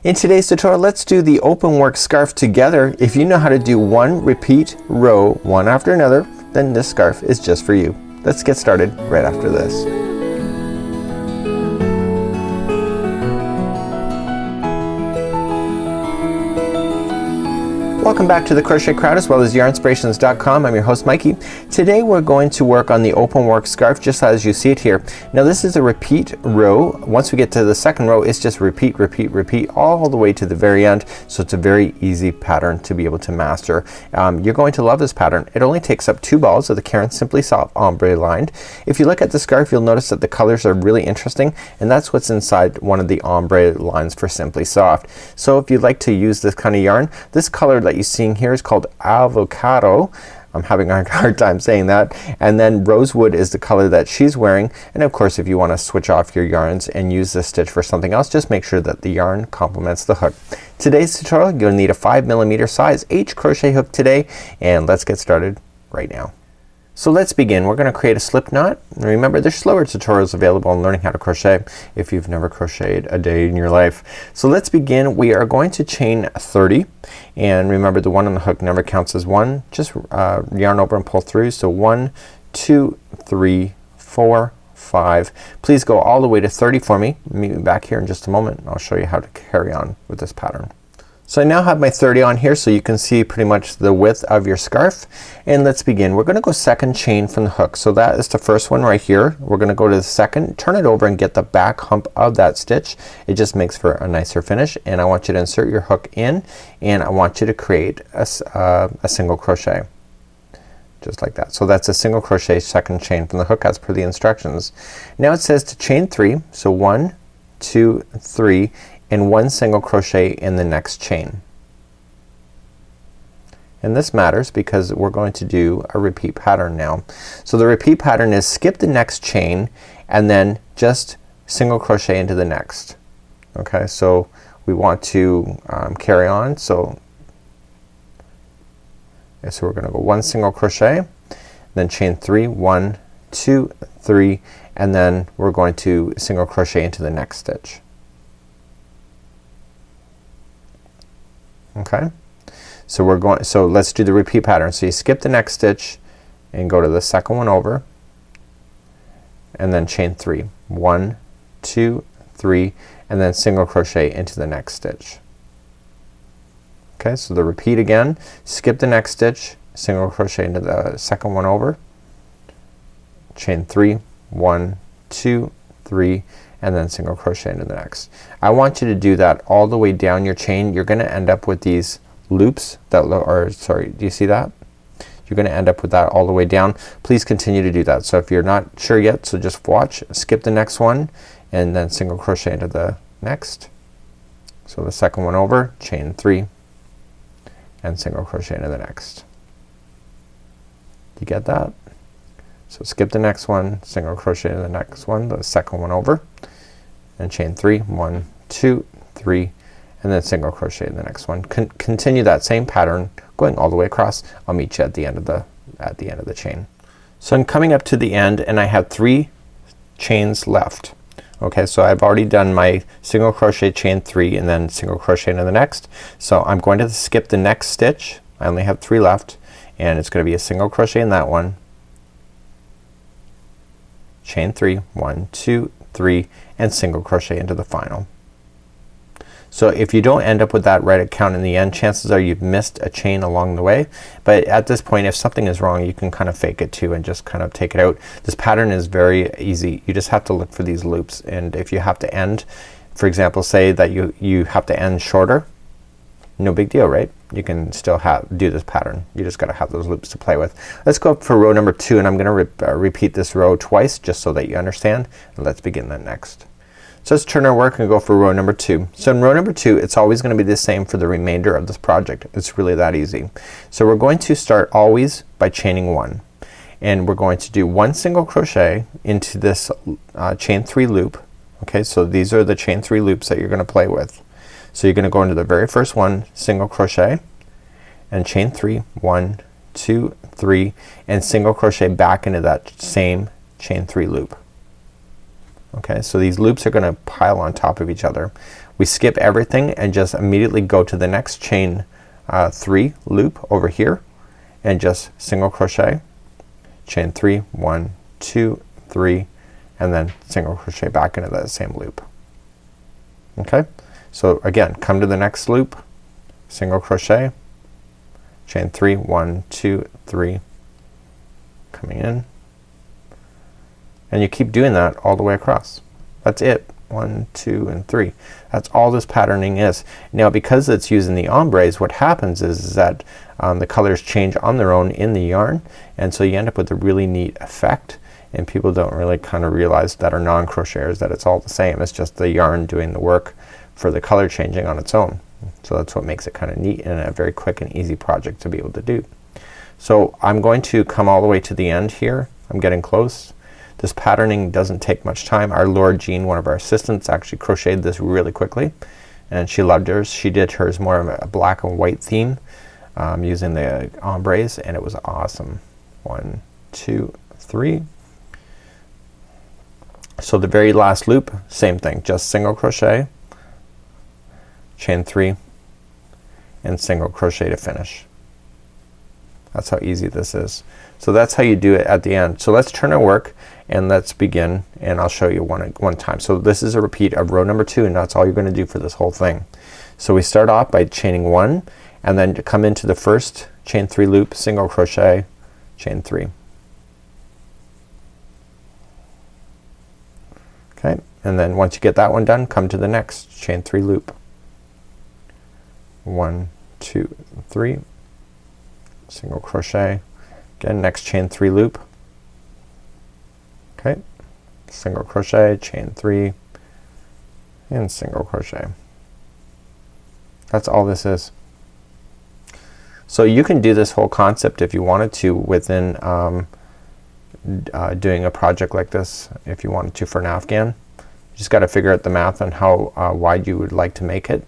In today's tutorial, let's do the open work scarf together. If you know how to do one repeat row, one after another, then this scarf is just for you. Let's get started right after this. Welcome back to the Crochet Crowd as well as Yarnspirations.com. I'm your host Mikey. Today we're going to work on the open work scarf just as you see it here. Now this is a repeat row. Once we get to the second row, it's just repeat, repeat, repeat all the way to the very end. So it's a very easy pattern to be able to master. You're going to love this pattern. It only takes up 2 balls of the Caron Simply Soft Ombre lined. If you look at the scarf, you'll notice that the colors are really interesting, and that's what's inside one of the ombre lines for Simply Soft. So if you'd like to use this kind of yarn, this color that you're seeing here is called avocado. I'm having a hard time saying that. And then rosewood is the color that she's wearing. And of course, if you want to switch off your yarns and use this stitch for something else, just make sure that the yarn complements the hook. Today's tutorial, you'll need a 5mm size H crochet hook today, and let's get started right now. So let's begin. We're going to create a slip knot. And remember, there's slower tutorials available on learning how to crochet if you've never crocheted a day in your life. So let's begin. We are going to chain 30, and remember the one on the hook never counts as one. Just yarn over and pull through. So 1, 2, 3, 4, 5. Please go all the way to 30 for me. Meet me back here in just a moment and I'll show you how to carry on with this pattern. So I now have my 30 on here so you can see pretty much the width of your scarf, and let's begin. We're gonna go second chain from the hook. So that is the first one right here. We're gonna go to the second, turn it over and get the back hump of that stitch. It just makes for a nicer finish, and I want you to insert your hook in, and I want you to create a single crochet just like that. So that's a single crochet second chain from the hook as per the instructions. Now it says to chain 3. So 1, 2, 3 and 1 single crochet in the next chain. And this matters because we're going to do a repeat pattern now. So the repeat pattern is skip the next chain and then just single crochet into the next. Okay, so we want to carry on. So we're gonna go 1 single crochet, then chain 3, 1, 2, 3, and then we're going to single crochet into the next stitch. Okay, so we're going, so let's do the repeat pattern. So you skip the next stitch and go to the second one over and then chain 3, 1, 2, 3 and then single crochet into the next stitch. Okay, so the repeat again, skip the next stitch, single crochet into the second one over, chain 3, 1, 2, 3 and then single crochet into the next. I want you to do that all the way down your chain. You're gonna end up with these loops that are, sorry, do you see that? You're gonna end up with that all the way down. Please continue to do that. So if you're not sure yet, so just watch, skip the next one and then single crochet into the next. So the second one over, chain 3 and single crochet into the next. You get that? So skip the next one, single crochet into the next one, the second one over, and chain 3, 1, 2, 3 and then single crochet in the next one. Continue that same pattern going all the way across. I'll meet you at the end of the chain. So I'm coming up to the end and I have 3 chains left. Okay, so I've already done my single crochet, chain 3 and then single crochet into the next. So I'm going to skip the next stitch. I only have 3 left and it's gonna be a single crochet in that one, chain 3, 1, 2, 3 and single crochet into the final. So if you don't end up with that right count in the end, chances are you've missed a chain along the way. But at this point, if something is wrong, you can kind of fake it too and just kind of take it out. This pattern is very easy. You just have to look for these loops, and if you have to end, for example, say that you have to end shorter, no big deal, right? You can still do this pattern. You just gotta have those loops to play with. Let's go up for row number 2 and I'm gonna repeat this row twice just so that you understand, and let's begin that next. So let's turn our work and go for row number 2. So in row number 2 it's always gonna be the same for the remainder of this project. It's really that easy. So we're going to start always by chaining 1, and we're going to do 1 single crochet into this chain 3 loop. Okay, so these are the chain 3 loops that you're gonna play with. So you're gonna go into the very first one, single crochet and chain 3, 1, 2, 3 and single crochet back into that same chain 3 loop. Okay, so these loops are gonna pile on top of each other. we skip everything and just immediately go to the next chain 3 loop over here and just single crochet, chain 3, 1, 2, 3, and then single crochet back into that same loop. Okay, so again, come to the next loop, single crochet, chain 3, 1, 2, 3, coming in, and you keep doing that all the way across. That's it. 1, 2, and 3. That's all this patterning is. Now because it's using the ombres, what happens is that the colors change on their own in the yarn, and so you end up with a really neat effect, and people don't really kind of realize that are non-crocheters that it's all the same. It's just the yarn doing the work for the color changing on its own. So that's what makes it kind of neat and a very quick and easy project to be able to do. So I'm going to come all the way to the end here. I'm getting close. This patterning doesn't take much time. Our Laura Jean, one of our assistants, actually crocheted this really quickly and she loved hers. She did hers more of a black and white theme using the ombres, and it was awesome. 1, 2, 3. So the very last loop, same thing, just single crochet, chain 3, and single crochet to finish. That's how easy this is. So that's how you do it at the end. So let's turn our work and let's begin, and I'll show you one time. So this is a repeat of row number 2, and that's all you're gonna do for this whole thing. So we start off by chaining 1 and then come into the first chain 3 loop, single crochet, chain 3. Okay, and then once you get that one done, come to the next chain 3 loop. 1, 2, 3, single crochet, again next chain 3 loop, okay, single crochet, chain 3, and single crochet. That's all this is. So you can do this whole concept if you wanted to within doing a project like this, if you wanted to for an Afghan. You just gotta figure out the math on how wide you would like to make it,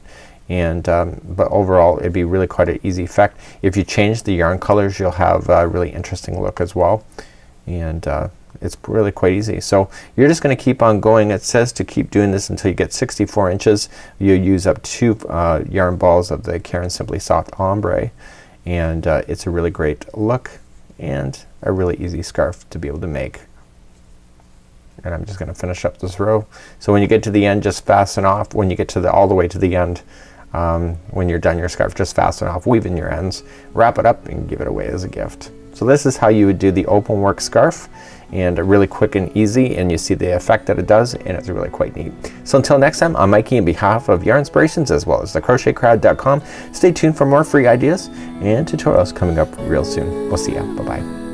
and but overall it'd be really quite an easy effect. If you change the yarn colors, you'll have a really interesting look as well, and it's really quite easy. So you're just gonna keep on going. It says to keep doing this until you get 64 inches. You use up 2 yarn balls of the Caron Simply Soft Ombre, and it's a really great look and a really easy scarf to be able to make. And I'm just gonna finish up this row. So when you get to the end, just fasten off. When you get to the all the way to the end, when you're done your scarf, just fasten off, weave in your ends, wrap it up, and give it away as a gift. So this is how you would do the open work scarf, and really quick and easy, and you see the effect that it does, and it's really quite neat. So until next time, I'm Mikey on behalf of Yarnspirations as well as thecrochetcrowd.com. Stay tuned for more free ideas and tutorials coming up real soon. We'll see ya. Bye bye.